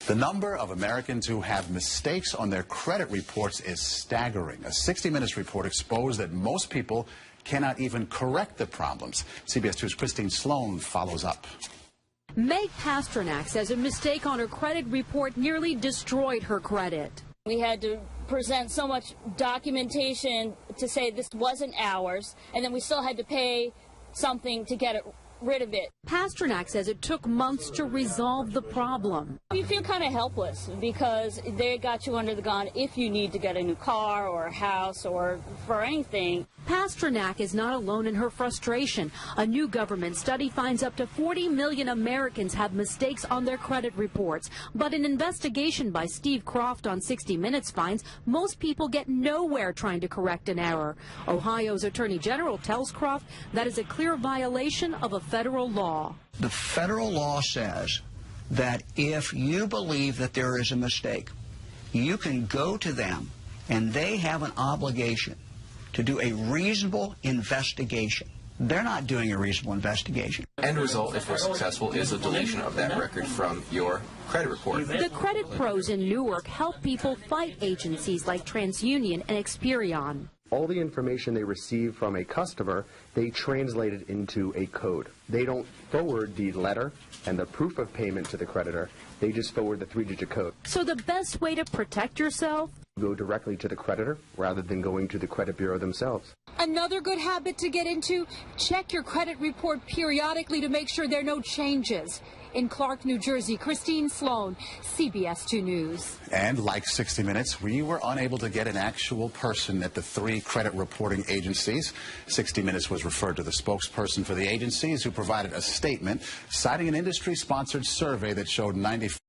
The number of Americans who have mistakes on their credit reports is staggering. A 60 Minutes report exposed that most people cannot even correct the problems. CBS 2's Christine Sloan follows up. Meg Pasternak says a mistake on her credit report nearly destroyed her credit. We had to present so much documentation to say this wasn't ours, and then we still had to pay something to get rid of it. Pasternak says it took months to resolve the problem. You feel kind of helpless because they got you under the gun if you need to get a new car or a house or for anything. Pasternak is not alone in her frustration. A new government study finds up to 40 million Americans have mistakes on their credit reports. But an investigation by Steve Croft on 60 Minutes finds most people get nowhere trying to correct an error. Ohio's Attorney General tells Croft that is a clear violation of a federal law. The federal law says that if you believe that there is a mistake, you can go to them and they have an obligation to do a reasonable investigation. They're not doing a reasonable investigation. End result, if we're successful, is a deletion of that record from your credit report. The credit pros in Newark help people fight agencies like TransUnion and Experian. All the information they receive from a customer, they translate it into a code. They don't forward the letter and the proof of payment to the creditor. They just forward the 3-digit code. So the best way to protect yourself? Go directly to the creditor rather than going to the credit bureau themselves. Another good habit to get into, check your credit report periodically to make sure there are no changes. In Clark, New Jersey, Christine Sloan, CBS 2 News. And like 60 Minutes, we were unable to get an actual person at the 3 credit reporting agencies. 60 Minutes was referred to the spokesperson for the agencies, who provided a statement citing an industry-sponsored survey that showed 95